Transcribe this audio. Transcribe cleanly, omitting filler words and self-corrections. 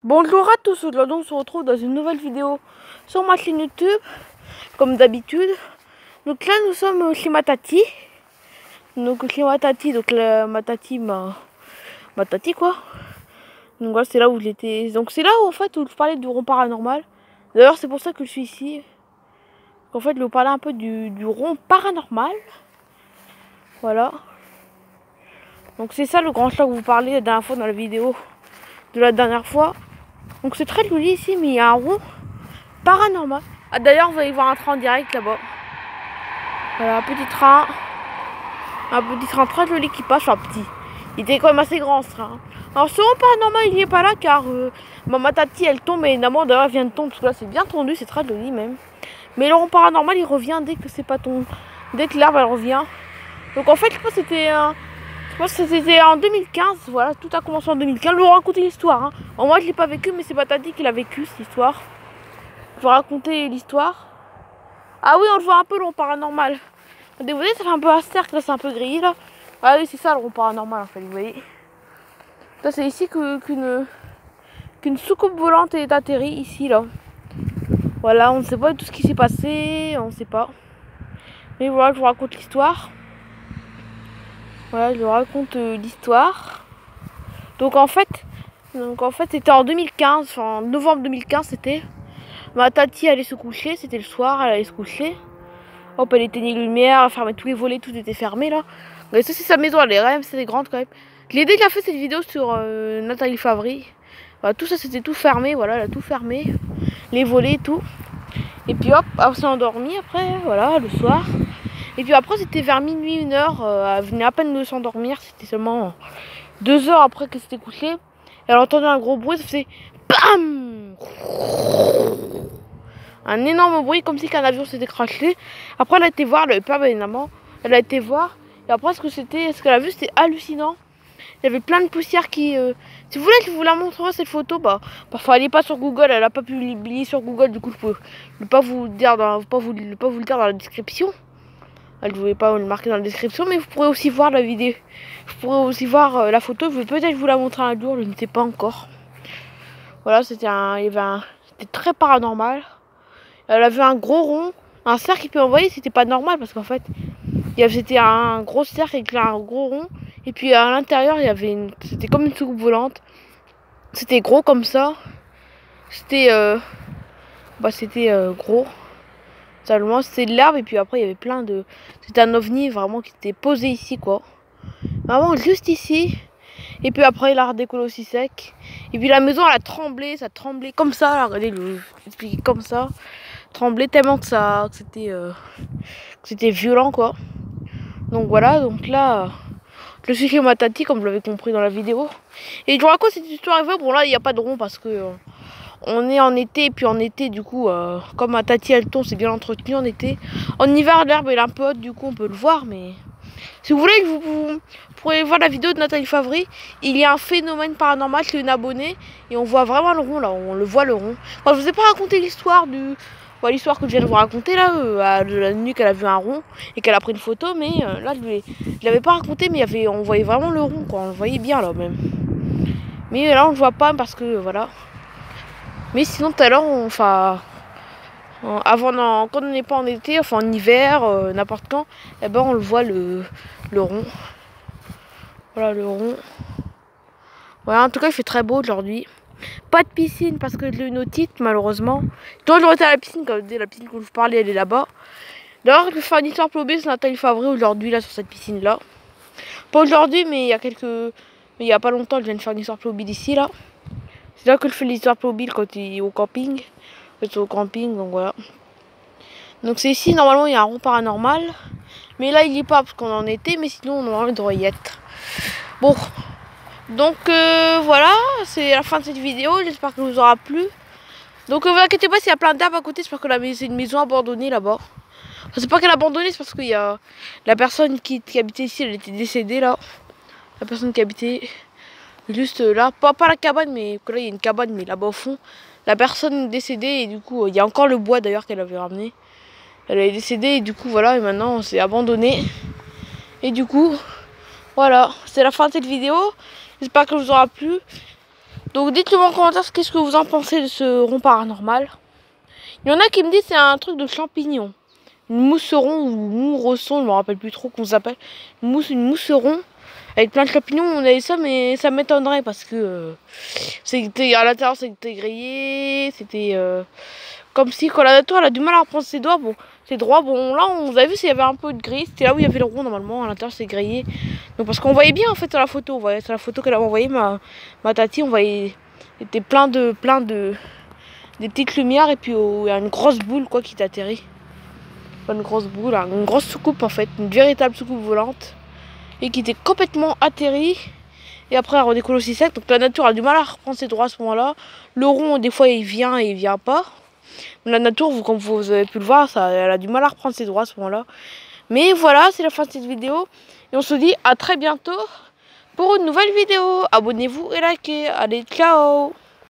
Bonjour à tous, aujourd'hui on se retrouve dans une nouvelle vidéo sur ma chaîne YouTube, comme d'habitude. Donc là nous sommes chez ma tati. Donc chez ma tati, donc ma tati quoi. Donc voilà, c'est là où j'étais. Donc c'est là où en fait où je parlais du rond paranormal. D'ailleurs c'est pour ça que je suis ici. En fait je vous parlais un peu du rond paranormal. Voilà. Donc c'est ça le grand chat que vous parliez la dernière fois dans la vidéo de la dernière fois. Donc c'est très joli ici, mais il y a un rond paranormal. Ah, d'ailleurs, vous allez voir un train en direct là-bas. Voilà, un petit train très joli qui passe. Enfin, petit. Il était quand même assez grand ce train. Alors, ce rond paranormal, il n'y est pas là car ma tati elle tombe et évidemment, d'ailleurs, elle vient de tomber parce que là, c'est bien tendu, c'est très joli même. Mais le rond paranormal, il revient dès que c'est pas ton. Dès que l'herbe elle revient. Donc, en fait, je pense que c'était en 2015, voilà, tout a commencé en 2015. Je vais vous raconter l'histoire. Hein. Alors, moi, je l'ai pas vécu, mais c'est ma tati qui l'a vécu, cette histoire. Je vais raconter l'histoire. Ah oui, on le voit un peu le rond paranormal. Vous voyez, ça fait un peu un cercle, là, c'est un peu grillé, là. Ah oui, c'est ça le rond paranormal, en fait, vous voyez. Là, c'est ici qu'une soucoupe volante est atterrie, ici, là. Voilà, on ne sait pas tout ce qui s'est passé, on ne sait pas. Mais voilà, je vous raconte l'histoire. Voilà, je vous raconte l'histoire. Donc en fait, c'était en 2015, enfin en novembre 2015, c'était. Ma tati allait se coucher, c'était le soir, elle allait se coucher. Hop, elle éteignait les lumières, elle fermait tous les volets, tout était fermé là. Mais ça c'est sa maison, elle est quand même, c'est grande quand même. Je l'ai déjà fait cette vidéo sur Nathalie Favry. Voilà, tout ça c'était tout fermé, voilà, elle a tout fermé. Les volets et tout. Et puis hop, elle s'est endormie après, voilà, le soir. Et puis après c'était vers minuit, 1h, elle venait à peine de s'endormir, c'était seulement 2 heures après qu'elle s'était couchée. Elle a entendu un gros bruit, ça faisait BAM! Un énorme bruit comme si qu'un avion s'était craché. Après elle a été voir, elle avait peur évidemment. Elle a été voir. Et après ce qu'elle a vu c'était hallucinant. Il y avait plein de poussière qui... Si vous voulez je vous la montrerai cette photo. Parfois elle n'est pas sur Google, elle n'a pas publié sur Google. Du coup je peux ne pas vous le dire dans la description. Je ne voulais pas le marquer dans la description. Mais vous pourrez aussi voir la vidéo. Vous pourrez aussi voir la photo. Je vais peut-être vous la montrer un jour. Je ne sais pas encore. Voilà, c'était très paranormal. Elle a vu un gros rond, un cercle qui peut envoyer, c'était pas normal parce qu'en fait, c'était un gros cercle avec un gros rond. Et puis à l'intérieur, c'était comme une soucoupe volante. C'était gros comme ça. C'était gros. Seulement, c'était de l'herbe et puis après, il y avait c'était un ovni vraiment qui était posé ici quoi. Vraiment juste ici. Et puis après, il a redécollé aussi sec. Et puis la maison, elle a tremblé, ça tremblait comme ça. Là, regardez, expliquer comme ça. Tremblait tellement que c'était violent quoi. Donc voilà, donc là, je suis chez ma tati comme vous l'avez compris dans la vidéo. Et je vous raconte cette histoire vraie. Bon là, il n'y a pas de rond parce que on est en été. Et puis en été, du coup, comme ma tati elle tombe, c'est bien entretenu en été. En hiver, l'herbe est un peu haute, du coup, on peut le voir, mais... Si vous voulez, vous pourrez voir la vidéo de Nathalie Favry. Il y a un phénomène paranormal chez une abonnée. Et on voit vraiment le rond, là. On le voit, le rond. Enfin, je vous ai pas raconté l'histoire l'histoire que je viens de vous raconter, là. De la nuit qu'elle a vu un rond. Et qu'elle a pris une photo. Mais là, je l'avais pas raconté. Mais on voyait vraiment le rond, quoi. On le voyait bien, là, même. Mais là, on le voit pas parce que, voilà. Mais sinon, tout à l'heure, quand on n'est pas en été, enfin en hiver, n'importe quand, eh ben on le voit le rond. Voilà le rond. Voilà, en tout cas il fait très beau aujourd'hui. Pas de piscine parce que j'ai une otite malheureusement. Donc j'aurais été à la piscine, quand la piscine que je vous parlais elle est là-bas. D'ailleurs je vais faire une histoire plobée sur Nathalie Favry aujourd'hui là sur cette piscine là. Pas aujourd'hui mais il y a pas longtemps je viens de faire une histoire plobée d'ici là. C'est là que je fais l'histoire plobée quand il est au camping. Au camping donc voilà. Donc c'est ici, normalement il y a un rond paranormal. Mais là il n'y est pas parce qu'on en était, mais sinon normalement il devrait y être. Bon, donc voilà, c'est la fin de cette vidéo, j'espère que vous aura plu. Donc vous inquiétez pas s'il y a plein d'arbres à côté, c'est parce que c'est une maison abandonnée là-bas. Enfin, c'est pas qu'elle est abandonnée, c'est parce qu'il y a la personne qui habitait ici, elle était décédée là. La personne qui habitait juste là, pas la cabane, mais là il y a une cabane, mais là-bas au fond. La personne est décédée et du coup il y a encore le bois d'ailleurs qu'elle avait ramené. Elle est décédée et du coup voilà, et maintenant c'est abandonné. Et du coup, voilà, c'est la fin de cette vidéo. J'espère que vous aura plu. Donc dites-le moi en commentaire qu'est-ce que vous en pensez de ce rond paranormal. Il y en a qui me disent c'est un truc de champignon. Une mousseron ou mousseron, je me rappelle plus trop comment ça s'appelle. Une mousseron avec plein de champignons. On a dit ça, mais ça m'étonnerait parce que c'était à l'intérieur c'était grillé. C'était comme si quand la nature elle a du mal à reprendre ses doigts. Bon, c'est droit. Bon là on a vu s'il y avait un peu de gris. C'était là où il y avait le rond normalement. À l'intérieur c'est grillé. Donc parce qu'on voyait bien en fait sur la photo. On voyait sur la photo qu'elle avait envoyée ma tati. On voyait c'était plein de des petites lumières et puis il y a une grosse boule quoi qui t'atterrit. Pas une grosse boule, hein, une grosse soucoupe en fait, une véritable soucoupe volante et qui était complètement atterrie. Et après elle redécolle aussi sec, donc la nature a du mal à reprendre ses droits à ce moment-là. Le rond des fois il vient et il vient pas. Mais la nature, comme vous avez pu le voir, elle a du mal à reprendre ses droits à ce moment-là. Mais voilà, c'est la fin de cette vidéo et on se dit à très bientôt pour une nouvelle vidéo. Abonnez-vous et likez. Allez, ciao!